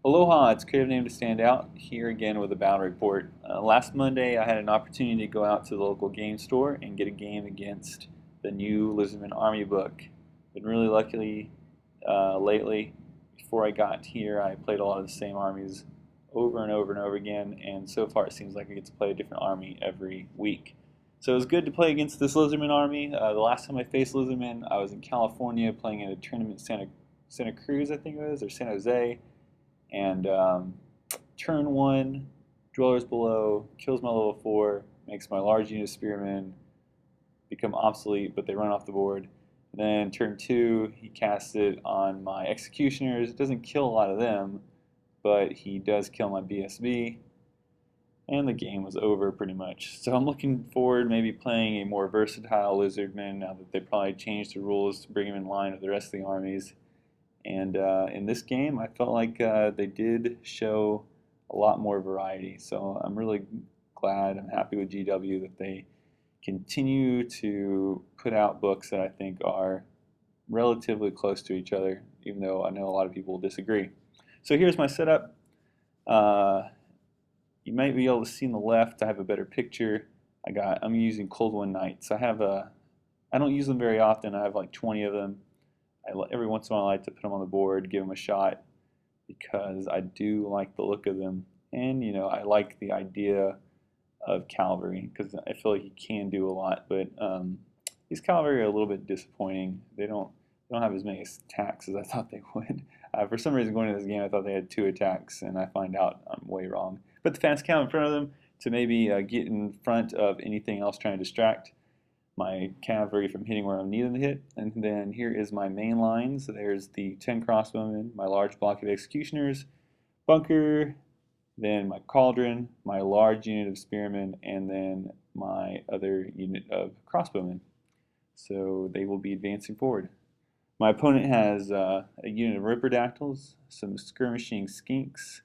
Aloha, it's CreativeNameToStandOut here again with a battle report. Last Monday I had an opportunity to go out to the local game store and get a game against the new Lizardmen Army book. Been really lucky lately. Before I got here I played a lot of the same armies over and over and over again, and so far it seems like I get to play a different army every week. So it was good to play against this Lizardmen army. The last time I faced Lizardmen I was in California playing in a tournament in Santa Cruz I think it was, or San Jose. And turn 1, Dwellers Below, kills my level 4, makes my large unit of spearmen become obsolete, but they run off the board. And then turn 2, he casts it on my executioners. It doesn't kill a lot of them, but he does kill my BSB. And the game was over pretty much. So I'm looking forward maybe playing a more versatile Lizardman now that they probably changed the rules to bring him in line with the rest of the armies. And in this game, I felt like they did show a lot more variety. So I'm really glad, I'm happy with GW that they continue to put out books that I think are relatively close to each other, even though I know a lot of people will disagree. So here's my setup. You might be able to see on the left, I have a better picture. I'm using Cold One Knights. I don't use them very often. I have like 20 of them. Every once in a while I like to put them on the board, give them a shot, because I do like the look of them. And, I like the idea of cavalry, because I feel like you can do a lot. But these cavalry are a little bit disappointing. They don't have as many attacks as I thought they would. For some reason, going into this game, I thought they had 2 attacks, and I find out I'm way wrong. But the fast count in front of them to maybe get in front of anything else trying to distract my cavalry from hitting where I need them to hit. And then here is my main line. So there's the 10 crossbowmen, my large block of executioners, bunker, then my cauldron, my large unit of spearmen, and then my other unit of crossbowmen. So they will be advancing forward. My opponent has a unit of ripperdactyls, some skirmishing skinks,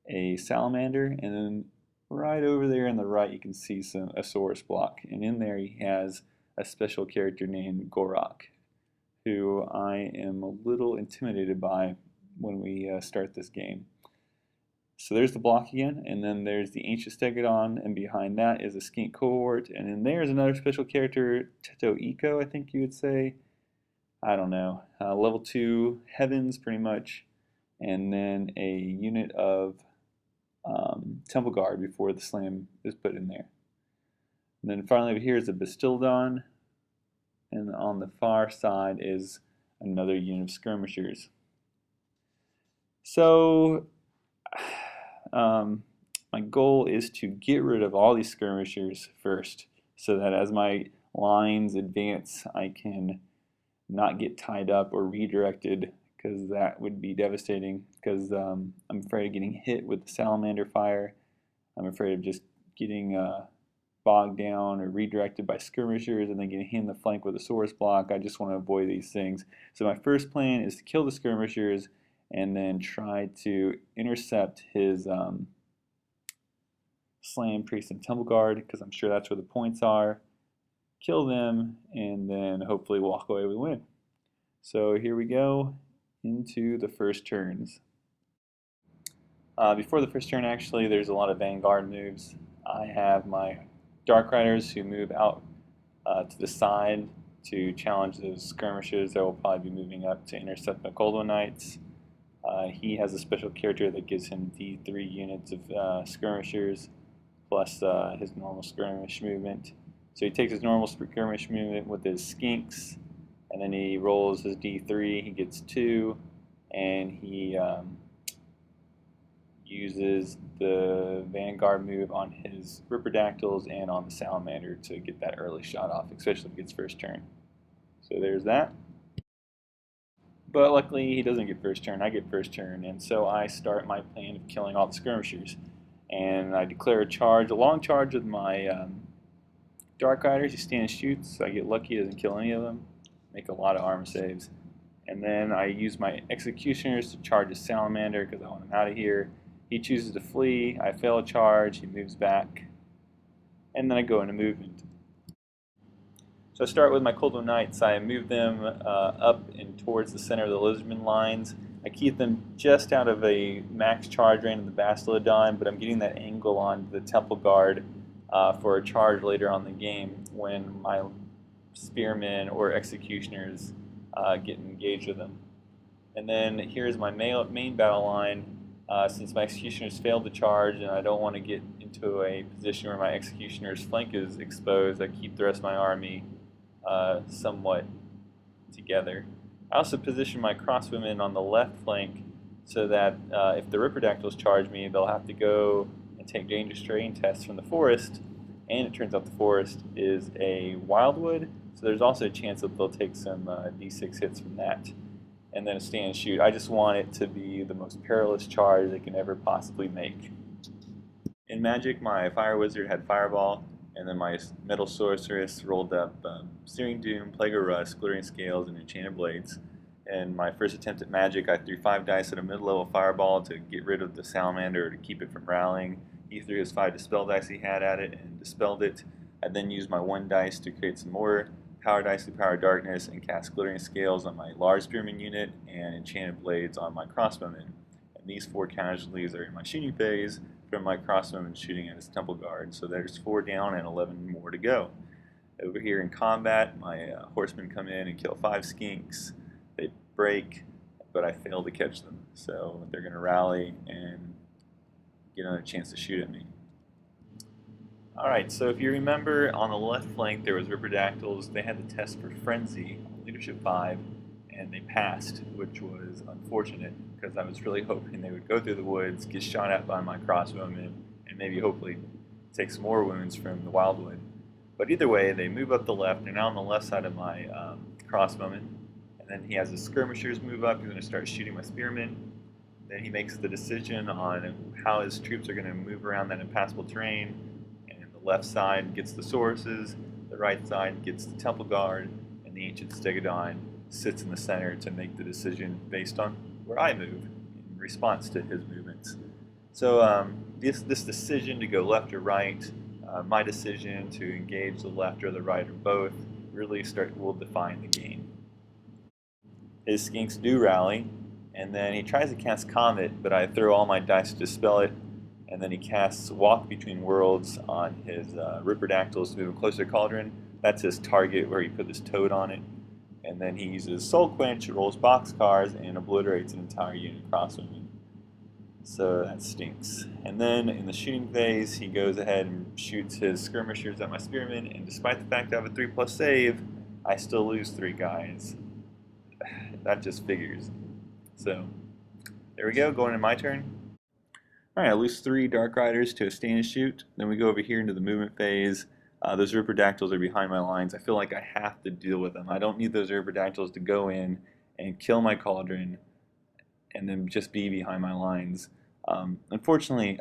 a salamander, and then right over there on the right you can see a Saurus block, and in there he has a special character named Gorok, who I am a little intimidated by when we start this game. So there's the block again, and then there's the Ancient Stegodon, and behind that is a skink cohort, and then there's another special character, Teto Eco, I think you would say. I don't know. Level 2 heavens pretty much, and then a unit of Temple Guard before the slam is put in there. And then finally over here is a Bastildon, and on the far side is another unit of skirmishers. So my goal is to get rid of all these skirmishers first, so that as my lines advance I can not get tied up or redirected, because that would be devastating, because I'm afraid of getting hit with the salamander fire. I'm afraid of just getting bogged down or redirected by skirmishers and then getting hit in the flank with a Saurus block. I just want to avoid these things. So my first plan is to kill the skirmishers and then try to intercept his Slam Priest and Temple Guard, because I'm sure that's where the points are. Kill them and then hopefully walk away with a win. So here we go into the first turns. Before the first turn, actually, there's a lot of Vanguard moves. I have my Dark Riders who move out to the side to challenge those skirmishers that will probably be moving up to intercept the Cold One Knights. He has a special character that gives him D3 units of skirmishers plus his normal skirmish movement. So he takes his normal skirmish movement with his skinks, and then he rolls his D3, he gets 2, and he uses the Vanguard move on his ripperdactyls and on the salamander to get that early shot off, especially if he gets first turn. So there's that. But luckily he doesn't get first turn, I get first turn, and so I start my plan of killing all the skirmishers. And I declare a charge, a long charge with my Dark Riders. He stands and shoots, so I get lucky, doesn't kill any of them, make a lot of armor saves. And then I use my executioners to charge a salamander because I want him out of here. He chooses to flee, I fail a charge, he moves back, and then I go into movement. So I start with my Cold One Knights. I move them up and towards the center of the Lizardmen lines. I keep them just out of a max charge range of the Bastiladon, but I'm getting that angle on the Temple Guard for a charge later on in the game when my spearmen or executioners get engaged with them. And then here's my main battle line. Since my executioners failed to charge and I don't want to get into a position where my executioner's flank is exposed, I keep the rest of my army somewhat together. I also position my crossbowmen on the left flank so that if the Ripperdactyls charge me, they'll have to go and take dangerous terrain tests from the forest, and it turns out the forest is a wildwood, so there's also a chance that they'll take some d6 hits from that. And then a stand and shoot. I just want it to be the most perilous charge they can ever possibly make. In Magic, my Fire Wizard had Fireball, and then my Metal Sorceress rolled up Searing Doom, Plague of Rust, Glittering Scales, and Enchanted Blades. And my first attempt at Magic, I threw 5 dice at a mid-level Fireball to get rid of the Salamander to keep it from rallying. He threw his 5 Dispel dice he had at it and dispelled it. I then used my 1 dice to create some more Power Dice to Power Darkness and cast Glittering Scales on my large Spearman unit and Enchanted Blades on my Crossbowmen. And these 4 casualties are in my shooting phase from my Crossbowman shooting at his Temple Guard. So there's 4 down and 11 more to go. Over here in combat, my horsemen come in and kill 5 skinks. They break, but I fail to catch them. So they're going to rally and get another chance to shoot at me. Alright, so if you remember, on the left flank there was Ripperdactyls. They had the test for Frenzy, Leadership 5, and they passed, which was unfortunate because I was really hoping they would go through the woods, get shot at by my crossbowmen, and maybe hopefully take some more wounds from the wildwood. But either way, they move up the left. They're now on the left side of my crossbowmen, and then he has his skirmishers move up. He's going to start shooting my spearmen. Then he makes the decision on how his troops are going to move around that impassable terrain. Left side gets the sources, the right side gets the Temple Guard, and the Ancient Stegodon sits in the center to make the decision based on where I move in response to his movements. So this decision to go left or right, my decision to engage the left or the right or both, really will define the game. His skinks do rally, and then he tries to cast Comet, but I throw all my dice to dispel it. And then he casts Walk Between Worlds on his Ripperdactyls to move him closer to Cauldron. That's his target where he put his toad on it. And then he uses Soul Quench, rolls boxcars, and obliterates an entire unit of crossbowmen. So that stinks. And then in the shooting phase, he goes ahead and shoots his skirmishers at my spearmen. And despite the fact I have a 3+ save, I still lose 3 guys. That just figures. So there we go, going into my turn. Alright, I lose 3 Dark Riders to a stand and shoot. Then we go over here into the movement phase. Those Ripperdactyls are behind my lines. I feel like I have to deal with them. I don't need those Ripperdactyls to go in and kill my Cauldron and then just be behind my lines. Unfortunately,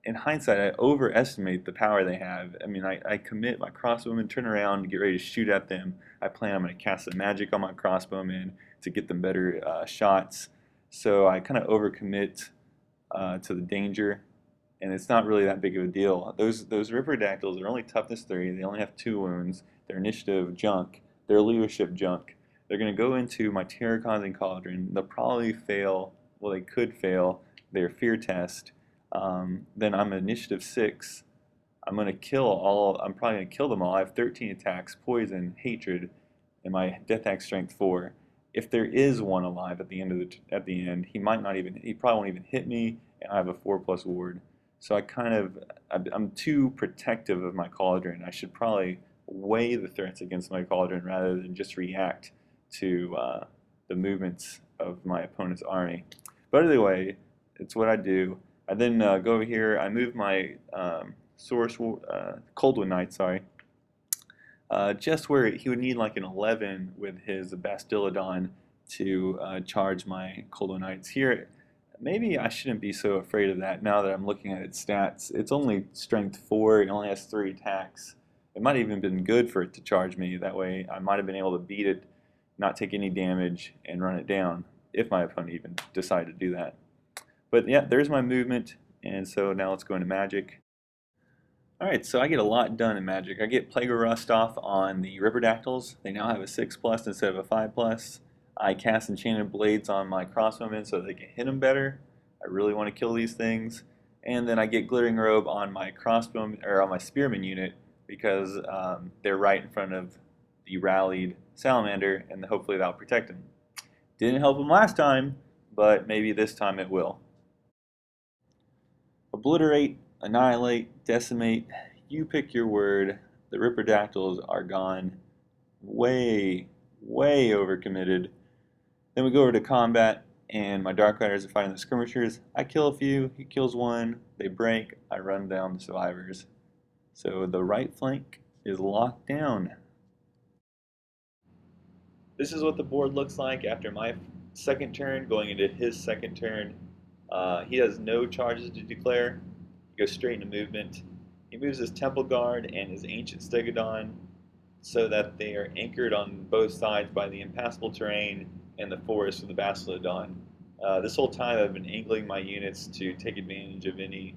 in hindsight, I overestimate the power they have. I mean, I commit my crossbowmen, turn around, to get ready to shoot at them. I plan I'm going to cast some magic on my crossbowmen to get them better shots. So I kind of overcommit to the danger, and it's not really that big of a deal. Those Ripperdactyls are only toughness 3. They only have 2 wounds. They're initiative junk. They're leadership junk. They're going to go into my terror-causing Cauldron. They'll probably fail. Well, they could fail their fear test. Then I'm initiative 6. I'm probably going to kill them all. I have 13 attacks, poison, hatred, and my death axe strength 4. If there is one alive at the end he probably won't even hit me, and I have a 4+ ward. So I'm too protective of my Cauldron. I should probably weigh the threats against my Cauldron rather than just react to the movements of my opponent's army. But anyway, it's what I do. I then go over here. I move my Coldwood Knight, just where he would need like an 11 with his Bastiladon to charge my Coldwood Knights. Here, maybe I shouldn't be so afraid of that now that I'm looking at its stats. It's only strength 4, it only has 3 attacks. It might have even been good for it to charge me. That way I might have been able to beat it, not take any damage, and run it down, if my opponent even decided to do that. But yeah, there's my movement, and so now let's go into Magic. Alright, so I get a lot done in Magic. I get Plague of Rust off on the Ripperdactyls. They now have a 6+ instead of a 5+. I cast enchanted blades on my crossbowmen so they can hit them better. I really want to kill these things. And then I get glittering robe on my crossbow or on my spearman unit because they're right in front of the rallied salamander, and hopefully that'll protect him. Didn't help him last time, but maybe this time it will. Obliterate, annihilate, decimate. You pick your word. The Ripperdactyls are gone. Way, way overcommitted. Then we go over to combat, and my Dark Riders are fighting the skirmishers. I kill a few, he kills one, they break, I run down the survivors. So the right flank is locked down. This is what the board looks like after my second turn, going into his second turn. He has no charges to declare. He goes straight into movement. He moves his Temple Guard and his Ancient Stegodon so that they are anchored on both sides by the impassable terrain and the forest of the Bastiladon. This whole time I've been angling my units to take advantage of any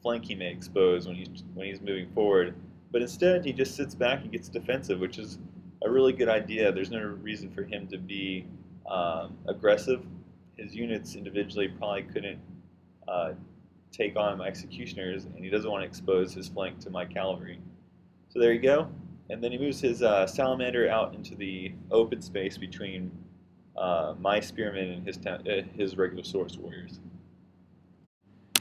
flank he may expose when he's moving forward. But instead he just sits back and gets defensive, which is a really good idea. There's no reason for him to be aggressive. His units individually probably couldn't take on my executioners, and he doesn't want to expose his flank to my cavalry. So there you go. And then he moves his salamander out into the open space between my spearmen and his regular source warriors.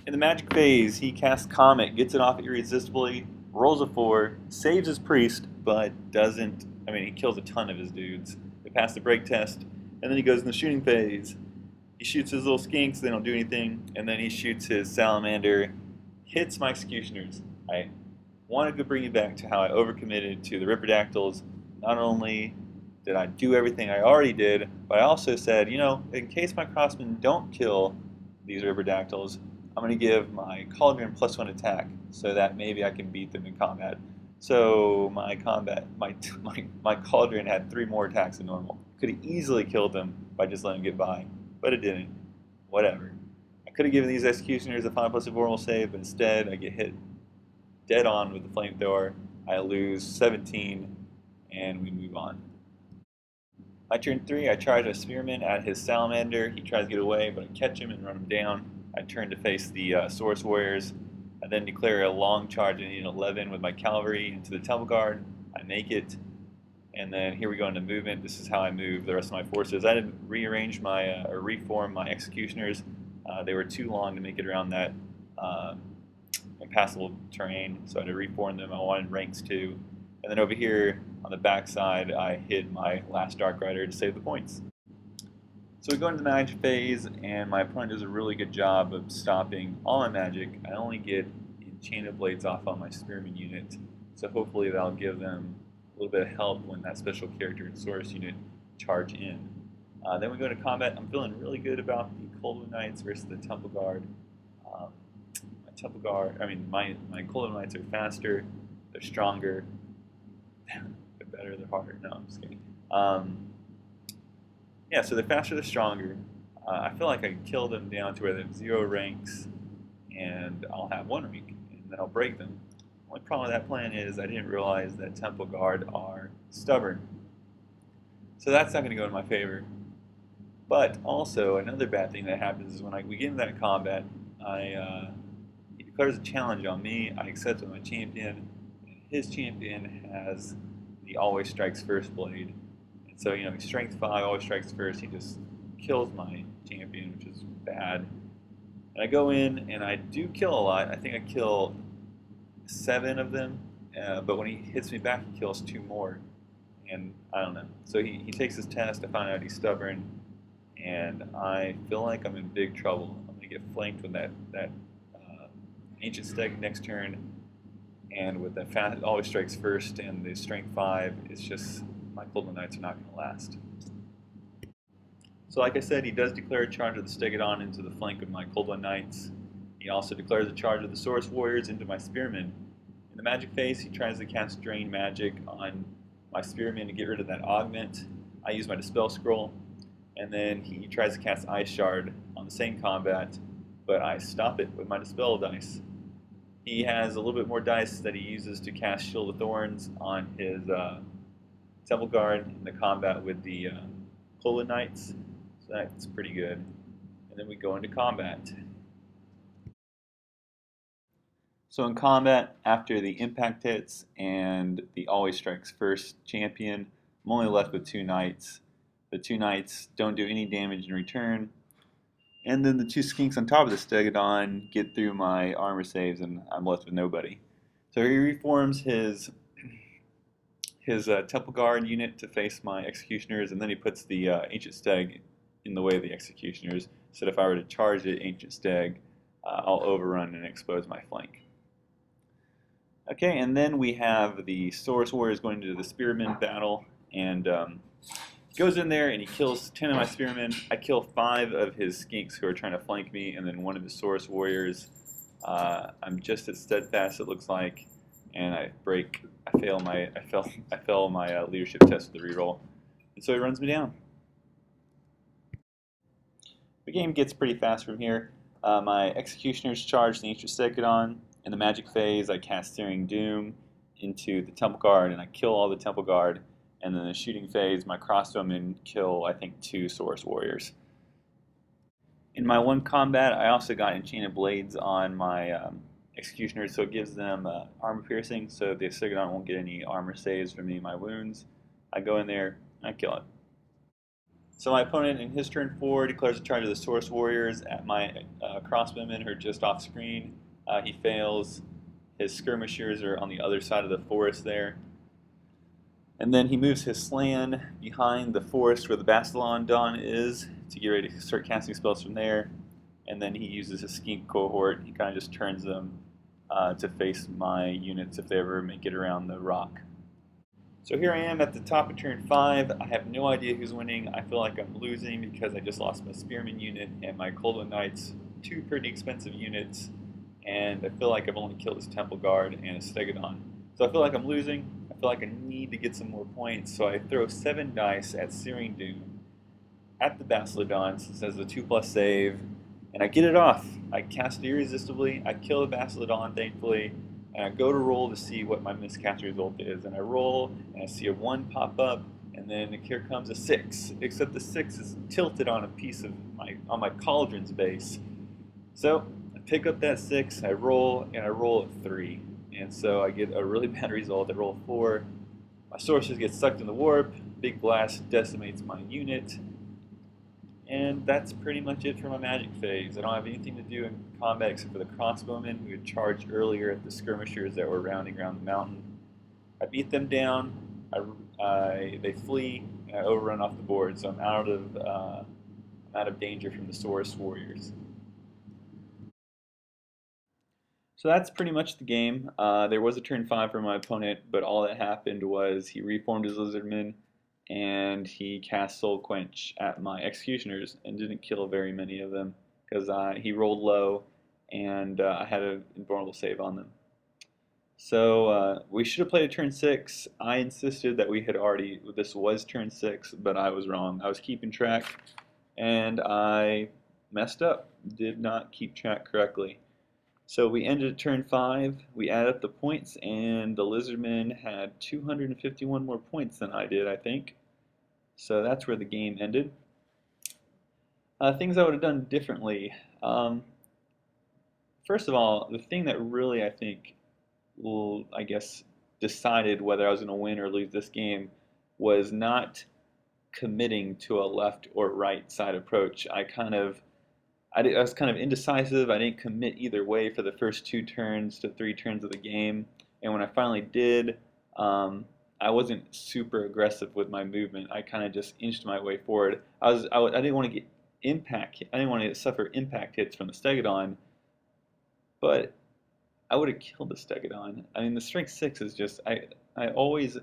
In the magic phase, he casts Comet, gets it off irresistibly, rolls a 4, saves his priest, but doesn't. I mean, he kills a ton of his dudes. They pass the break test, and then he goes in the shooting phase. He shoots his little skinks, they don't do anything, and then he shoots his salamander, hits my executioners. I wanted to bring you back to how I overcommitted to the Ripperdactyls. Not only did I do everything I already did, but I also said, you know, in case my crossmen don't kill these Ripperdactyls, I'm going to give my Cauldron +1 attack so that maybe I can beat them in combat. So my Cauldron had 3 more attacks than normal. Could have easily killed them by just letting them get by, but it didn't. Whatever. I could have given these executioners a 5+ vulnerable save, but instead I get hit dead on with the flamethrower. I lose 17, and we move on. My turn 3, I charge a spearman at his salamander. He tries to get away, but I catch him and run him down. I turn to face the source warriors. I then declare a long charge in 11 with my cavalry into the Temple Guard. I make it, and then here we go into movement. This is how I move the rest of my forces. I didn't rearrange my or reform my executioners. They were too long to make it around that impassable terrain, so I had to reform them. I wanted ranks too. And then over here on the back side, I hid my last Dark Rider to save the points. So we go into the magic phase, and my opponent does a really good job of stopping all my magic. I only get enchanted blades off on my spearman unit, so hopefully that'll give them a little bit of help when that special character and source unit charge in. Then we go into combat. I'm feeling really good about the Coldwood Knights versus the Temple Guard. My Coldwood Knights are faster, they're stronger, they're better, they're harder. No, I'm just kidding. Yeah, so they're faster, they're stronger. I feel like I can kill them down to where they have 0 ranks, and I'll have 1 rank, and then I'll break them. The only problem with that plan is I didn't realize that Temple Guard are stubborn. So that's not going to go in my favor. But also, another bad thing that happens is when we get into that combat, he declares a challenge on me. I accept with my champion, and his champion has the always strikes first blade. And so, he's strength 5, always strikes first. He just kills my champion, which is bad. And I go in, and I do kill a lot. I think I kill 7 of them, but when he hits me back, he kills 2 more. And I don't know. So he takes his test. I find out he's stubborn, and I feel like I'm in big trouble. I'm going to get flanked with that Ancient Steg next turn, and with that fast always strikes first and the strength 5, it's just my Coldwood Knights are not going to last. So like I said, he does declare a charge of the Stegodon into the flank of my Coldwood Knights. He also declares a charge of the Source Warriors into my Spearmen. In the magic phase, he tries to cast Drain Magic on my Spearmen to get rid of that augment. I use my Dispel Scroll, and then he tries to cast Ice Shard on the same combat, but I stop it with my Dispel dice. He has a little bit more dice that he uses to cast Shield of Thorns on his Temple Guard in the combat with the Cola Knights, so that's pretty good. And then we go into combat. So in combat, after the impact hits and the always strikes first champion, I'm only left with 2 knights. The 2 knights don't do any damage in return, and then the 2 skinks on top of the Stegodon get through my armor saves, and I'm left with nobody. So he reforms his Temple Guard unit to face my Executioners, and then he puts the Ancient Steg in the way of the Executioners, so that if I were to charge the Ancient Steg, I'll overrun and expose my flank. Okay, and then we have the Saurus Warriors going into the Spearmen battle, and goes in there and he kills 10 of my Spearmen. I kill 5 of his Skinks who are trying to flank me, and then 1 of his Saurus Warriors. I'm just as steadfast, it looks like, and I fail my leadership test with the reroll, and so he runs me down. The game gets pretty fast from here. My Executioners charge the Ancient Stegodon. In the magic phase, I cast Searing Doom into the Temple Guard, and I kill all the Temple Guard. And then in the shooting phase, my crossbowmen kill, I think, 2 Saurus Warriors. In my one combat, I also got Enchanted Blades on my Executioners, so it gives them armor piercing, so the Stegodon won't get any armor saves from any of my wounds. I go in there, and I kill it. So my opponent, in his turn 4, declares a charge of the Saurus Warriors at my crossbowmen who are just off screen. He fails. His skirmishers are on the other side of the forest there. And then he moves his Slan behind the forest where the Bastilon Dawn is to get ready to start casting spells from there. And then he uses his Skink cohort. He kind of just turns them to face my units if they ever make it around the rock. So here I am at the top of turn 5. I have no idea who's winning. I feel like I'm losing because I just lost my Spearman unit and my Coldwood Knights, 2 pretty expensive units. And I feel like I've only killed his Temple Guard and a Stegodon. So I feel like I'm losing. I feel like I need to get some more points, so I throw 7 dice at Searing Doom at the Basilodon, since it has a 2+ save, and I get it off. I cast it irresistibly, I kill the Basilodon, thankfully, and I go to roll to see what my miscast result is. And I roll, and I see a 1 pop up, and then here comes a 6, except the 6 is tilted on a piece of my Cauldron's base. So I pick up that 6, I roll, and I roll a 3. And so I get a really bad result. I roll a 4. My sorcerers get sucked in the warp. Big blast decimates my unit. And that's pretty much it for my magic phase. I don't have anything to do in combat except for the crossbowmen who had charged earlier at the skirmishers that were rounding around the mountain. I beat them down. They flee, and I overrun off the board. So I'm out of danger from the Saurus Warriors. So that's pretty much the game. There was a turn 5 for my opponent, but all that happened was he reformed his Lizardmen, and he cast Soul Quench at my Executioners and didn't kill very many of them because he rolled low, and I had an invulnerable save on them. So we should have played a turn 6. I insisted that this was turn 6, but I was wrong. I was keeping track, and I messed up. Did not keep track correctly. So we ended at turn 5, we added up the points, and the Lizardmen had 251 more points than I did, I think. So that's where the game ended. Things I would have done differently. First of all, the thing that really, I think, decided whether I was going to win or lose this game was not committing to a left or right side approach. I was kind of indecisive. I didn't commit either way for the first 2 turns to 3 turns of the game. And when I finally did, I wasn't super aggressive with my movement. I kind of just inched my way forward. I didn't want to get impact. I didn't want to suffer impact hits from the Stegodon, but I would have killed the Stegodon. I mean, the strength 6 is just I always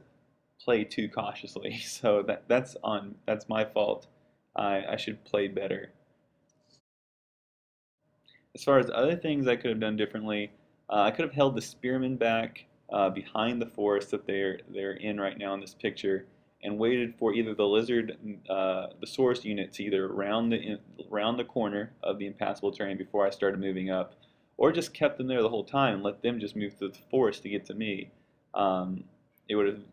play too cautiously, so that's my fault. I should play better. As far as other things I could have done differently, I could have held the Spearmen back behind the forest that they're in right now in this picture, and waited for either the Saurus unit to either round the corner of the impassable terrain before I started moving up, or just kept them there the whole time and let them just move through the forest to get to me. It would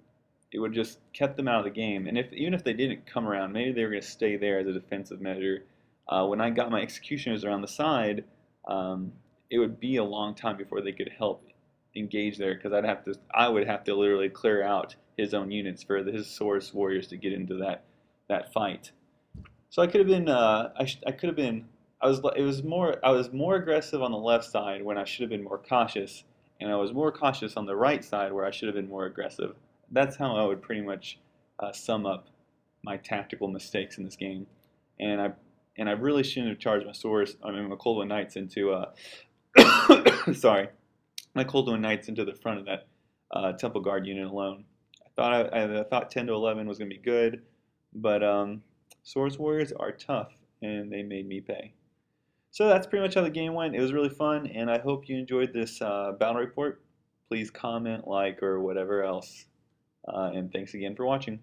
it would just kept them out of the game. And if even if they didn't come around, maybe they were going to stay there as a defensive measure. When I got my executioners around the side, um, it would be a long time before they could help engage there because I would have to literally clear out his own units for his Source warriors to get into that fight. So I could have been, I could have been, I was more aggressive on the left side when I should have been more cautious, and I was more cautious on the right side where I should have been more aggressive. That's how I would pretty much sum up my tactical mistakes in this game. And I really shouldn't have charged my Cold One Knights into, sorry, my Cold One Knights into the front of that Temple Guard unit alone. I thought 10 to 11 was going to be good, but Swords Warriors are tough, and they made me pay. So that's pretty much how the game went. It was really fun, and I hope you enjoyed this battle report. Please comment, like, or whatever else. And thanks again for watching.